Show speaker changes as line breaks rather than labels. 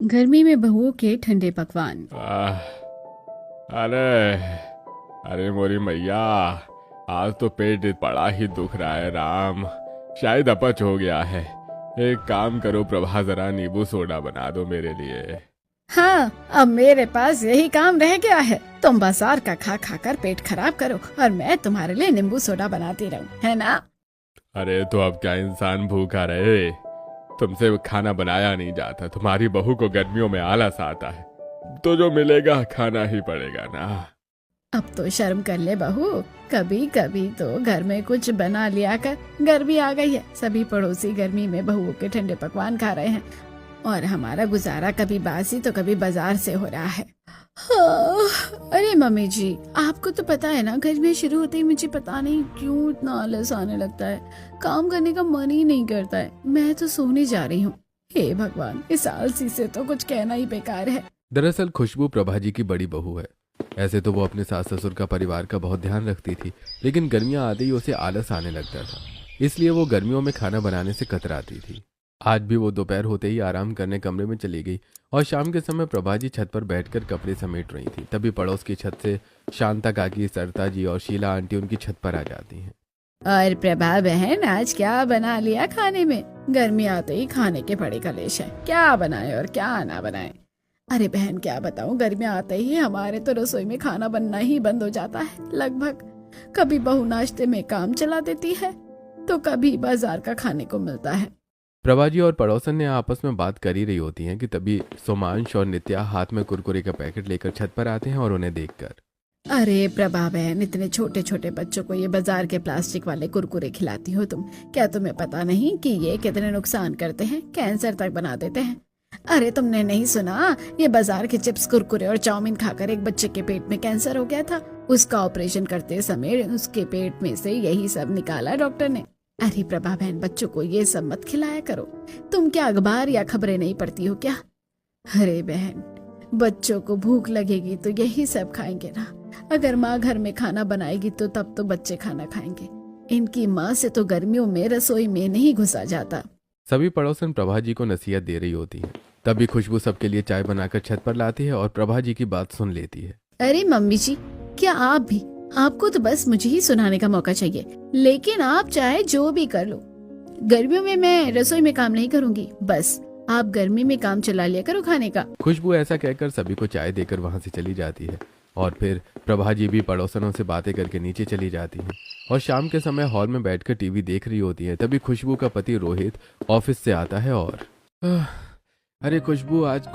गर्मी में बहुओं के ठंडे पकवान।
आह, अरे अरे मोरी मैया, आज तो पेट बड़ा ही दुख रहा है राम। शायद अपच हो गया है। एक काम करो प्रभा, जरा नींबू सोडा बना दो मेरे लिए।
हाँ, अब मेरे पास यही काम रह गया है। तुम बाजार का खा खा कर पेट खराब करो और मैं तुम्हारे लिए नींबू सोडा बनाती रहूं, है ना?
अरे तो अब क्या इंसान भूखा रहे। तुमसे खाना बनाया नहीं जाता, तुम्हारी बहू को गर्मियों में आलस आता है, तो जो मिलेगा खाना ही पड़ेगा ना।
अब तो शर्म कर ले बहू, कभी कभी तो घर में कुछ बना लिया कर। गर्मी आ गई है, सभी पड़ोसी गर्मी में बहुओं के ठंडे पकवान खा रहे हैं और हमारा गुजारा कभी बासी तो कभी बाजार से हो रहा है। हाँ, अरे मम्मी जी, आपको तो पता है ना, गर्मी शुरू होते ही मुझे पता नहीं क्यों इतना आलस आने लगता है। काम करने का मन ही नहीं करता है। मैं तो सोने जा रही हूँ। हे भगवान, इस आलसी से तो कुछ कहना ही बेकार है।
दरअसल खुशबू प्रभा जी की बड़ी बहू है। ऐसे तो वो अपने सास ससुर का परिवार का बहुत ध्यान रखती थी, लेकिन गर्मियां आते ही उसे आलस आने लगता था। इसलिए वो गर्मियों में खाना बनाने से कतराती थी। आज भी वो दोपहर होते ही आराम करने कमरे में चली गई और शाम के समय प्रभा जी छत पर बैठकर कपड़े समेट रही थी। तभी पड़ोस की छत से शांता काकी, सरता जी और शीला आंटी उनकी छत पर आ जाती हैं।
और प्रभा बहन, आज क्या बना लिया खाने में? गर्मी आते ही खाने के बड़े कलेश है, क्या बनाए और क्या ना बनाए। अरे बहन, क्या बताऊं, गर्मी आते ही हमारे तो रसोई में खाना बनना ही बंद हो जाता है लगभग। कभी बहू नाश्ते में काम चला देती है तो कभी बाजार का खाने को मिलता है।
प्रभा जी और पड़ोसन ने आपस में बात कर ही रही होती हैं कि तभी सोमांश और नित्या हाथ में कुरकुरे का पैकेट लेकर छत पर आते हैं और उन्हें देखकर,
अरे प्रभा बहन, इतने छोटे छोटे बच्चों को ये बाजार के प्लास्टिक वाले कुरकुरे खिलाती हो तुम? क्या तुम्हें पता नहीं कि ये कितने नुकसान करते हैं, कैंसर तक बना देते हैं? अरे तुमने नहीं सुना, ये बाजार के चिप्स, कुरकुरे और चाउमीन खाकर एक बच्चे के पेट में कैंसर हो गया था। उसका ऑपरेशन करते समय उसके पेट में से यही सब निकाला डॉक्टर ने। अरे प्रभा बहन, बच्चों को ये सब मत खिलाया करो। तुम क्या अखबार या खबरें नहीं पढ़ती हो क्या? अरे बहन, बच्चों को भूख लगेगी तो यही सब खाएंगे ना। अगर माँ घर में खाना बनाएगी तो तब तो बच्चे खाना खाएंगे। इनकी माँ से तो गर्मियों में रसोई में नहीं घुसा जाता।
सभी पड़ोसन प्रभा जी को नसीहत दे रही होती हैं। तभी खुशबू सबके लिए चाय बनाकर छत पर लाती है और प्रभा जी की बात सुन लेती है।
अरे मम्मी जी, क्या आप भी? आपको तो बस मुझे ही सुनाने का मौका चाहिए, लेकिन आप चाहे जो भी कर लो, गर्मियों में मैं रसोई में काम नहीं करूंगी। बस आप गर्मी में काम चला लिया करो खाने का।
खुशबू ऐसा कहकर सभी को चाय देकर वहां से चली जाती है और फिर प्रभा जी भी पड़ोसनों से बातें करके नीचे चली जाती हैं और शाम के समय हॉल में बैठकर टीवी देख रही होती है। तभी खुशबू का पति रोहित ऑफिस से आता है और अरे खुशबू, आज